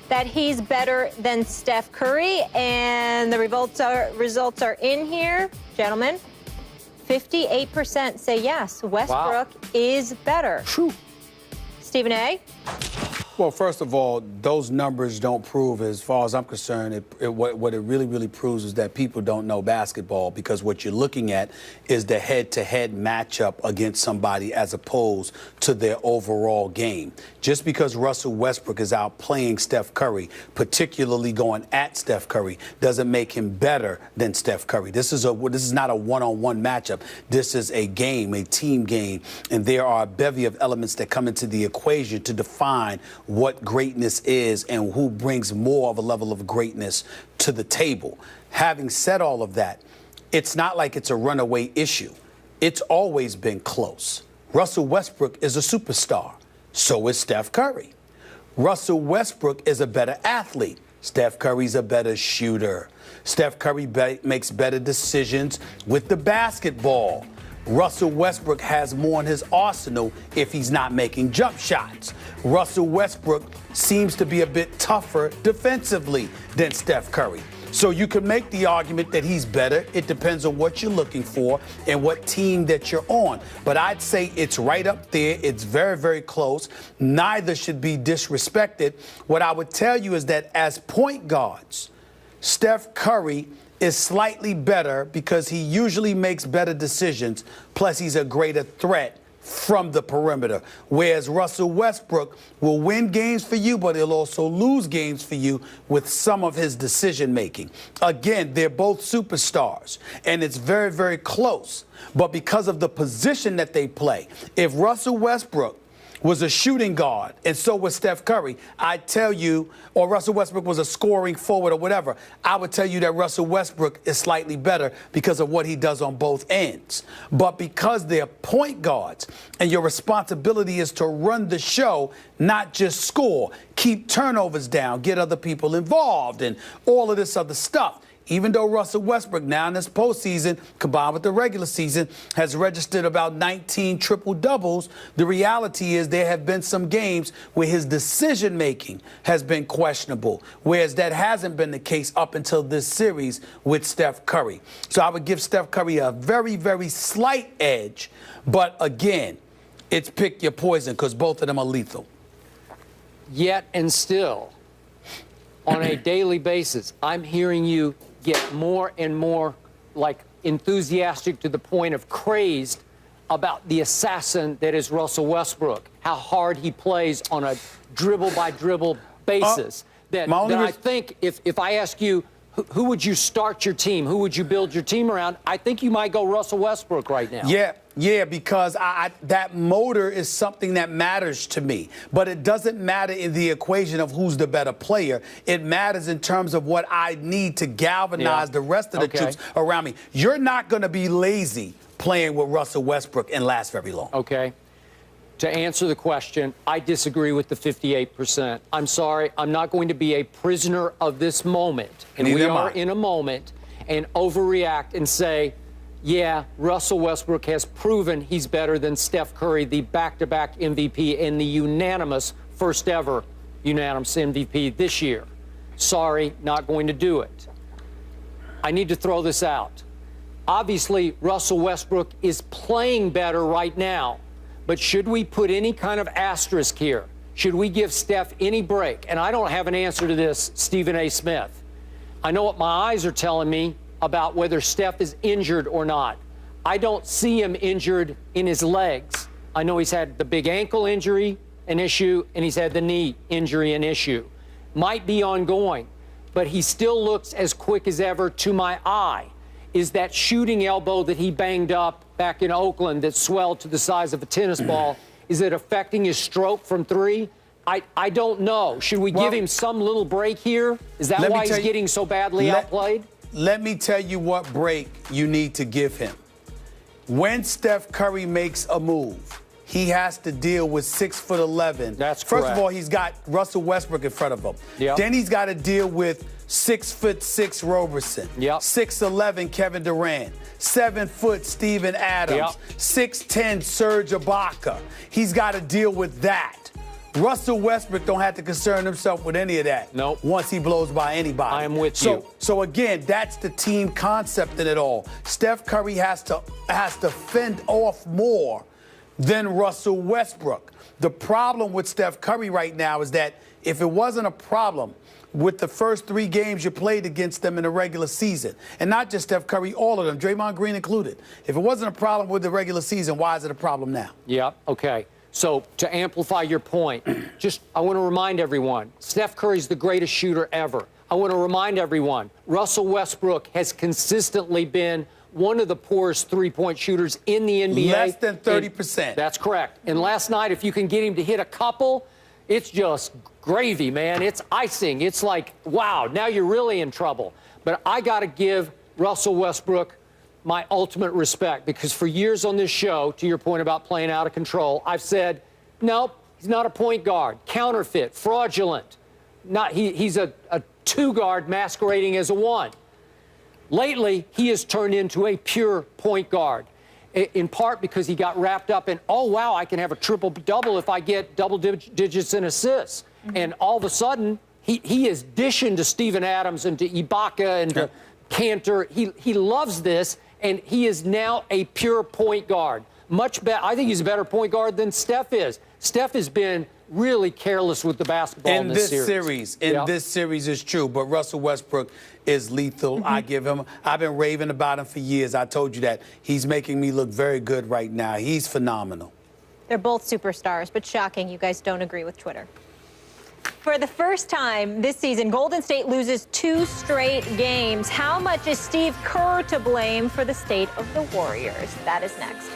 that he's better than Steph Curry, and the results are in here, gentlemen. 58% say yes, Westbrook is better. True. Stephen A? Well, first of all, those numbers don't prove, as far as I'm concerned, what it really proves is that people don't know basketball, because what you're looking at is the head-to-head matchup against somebody as opposed to their overall game. Just because Russell Westbrook is out playing Steph Curry, particularly going at Steph Curry, doesn't make him better than Steph Curry. This is not a one-on-one matchup. This is a game, a team game, and there are a bevy of elements that come into the equation to define what greatness is and who brings more of a level of greatness to the table. Having said all of that, it's not like it's a runaway issue. It's always been close. Russell Westbrook is a superstar. So is Steph Curry. Russell Westbrook is a better athlete. Steph Curry's a better shooter. Steph Curry makes better decisions with the basketball. Russell Westbrook has more in his arsenal if he's not making jump shots. Russell Westbrook seems to be a bit tougher defensively than Steph Curry. So you can make the argument that he's better. It depends on what you're looking for and what team that you're on. But I'd say it's right up there. It's very close. Neither should be disrespected. What I would tell you is that as point guards, Steph Curry is slightly better because he usually makes better decisions, plus he's a greater threat from the perimeter. Whereas Russell Westbrook will win games for you, but he'll also lose games for you with some of his decision making. Again, they're both superstars, and it's very close. But because of the position that they play, if Russell Westbrook was a shooting guard, and so was Steph Curry, I'd tell you, or Russell Westbrook was a scoring forward or whatever, I would tell you that Russell Westbrook is slightly better because of what he does on both ends. But because they're point guards, and your responsibility is to run the show, not just score, keep turnovers down, get other people involved, and all of this other stuff. Even though Russell Westbrook now in this postseason, combined with the regular season, has registered about 19 triple-doubles, the reality is there have been some games where his decision-making has been questionable, whereas that hasn't been the case up until this series with Steph Curry. So I would give Steph Curry a very slight edge, but again, it's pick your poison because both of them are lethal. Yet and still, on a daily basis, I'm hearing you get more and more like enthusiastic to the point of crazed about the assassin that is Russell Westbrook, how hard he plays on a dribble by dribble basis. I think if I ask you, who would you start your team? Who would you build your team around? I think you might go Russell Westbrook right now. Yeah, because that motor is something that matters to me. But it doesn't matter in the equation of who's the better player. It matters in terms of what I need to galvanize the rest of the troops around me. You're not going to be lazy playing with Russell Westbrook and last very long. Okay. To answer the question, I disagree with the 58%. I'm sorry, I'm not going to be a prisoner of this moment. And we are in a moment and overreact and say, yeah, Russell Westbrook has proven he's better than Steph Curry, the back-to-back MVP and the unanimous first ever unanimous MVP this year. Sorry, not going to do it. I need to throw this out. Obviously, Russell Westbrook is playing better right now. But should we put any kind of asterisk here? Should we give Steph any break? And I don't have an answer to this, Stephen A. Smith. I know what my eyes are telling me about whether Steph is injured or not. I don't see him injured in his legs. I know he's had the big ankle injury, an issue, and he's had the knee injury, an issue. Might be ongoing, but he still looks as quick as ever to my eye. Is that shooting elbow that he banged up back in Oakland that swelled to the size of a tennis ball, is it affecting his stroke from three? I don't know. Should we give him some little break here? Is that why he's getting so badly outplayed? Let me tell you what break you need to give him. When Steph Curry makes a move, he has to deal with 6'11". That's correct. First of all, he's got Russell Westbrook in front of him. Yep. Then he's got to deal with 6'6" Roberson. Yep. 6'11" Kevin Durant. 7 foot Steven Adams. Yep. 6'10" Serge Ibaka. He's got to deal with that. Russell Westbrook don't have to concern himself with any of that. Nope. Once he blows by anybody. I am with you. So again, that's the team concept in it all. Steph Curry has to fend off more than Russell Westbrook. The problem with Steph Curry right now is that if it wasn't a problem with the first 3 games you played against them in the regular season, and not just Steph Curry, all of them, Draymond Green included, if it wasn't a problem with the regular season, why is it a problem now? Yeah, okay. So to amplify your point, I want to remind everyone, Steph Curry's the greatest shooter ever. I want to remind everyone, Russell Westbrook has consistently been one of the poorest three-point shooters in the NBA. Less than 30%. That's correct. And last night, if you can get him to hit a couple, it's just gravy, man. It's icing. It's like, wow, now you're really in trouble. But I got to give Russell Westbrook my ultimate respect, because for years on this show, to your point about playing out of control, I've said, nope, he's not a point guard, counterfeit, fraudulent. He's a 2-guard masquerading as a 1. Lately, he has turned into a pure point guard, in part because he got wrapped up in, oh, wow, I can have a triple-double if I get double digits in assists. Mm-hmm. And all of a sudden, he is dishing to Steven Adams and to Ibaka and to Cantor. He loves this, and he is now a pure point guard. Much better. I think he's a better point guard than Steph is. Steph has been really careless with the basketball in this series. This series is true, but Russell Westbrook is lethal. Mm-hmm. I've been raving about him for years. I told you that. He's making me look very good right now. He's phenomenal. They're both superstars, but shocking you guys don't agree with Twitter. For the first time this season, Golden State loses 2 straight games. How much is Steve Kerr to blame for the state of the Warriors? That is next.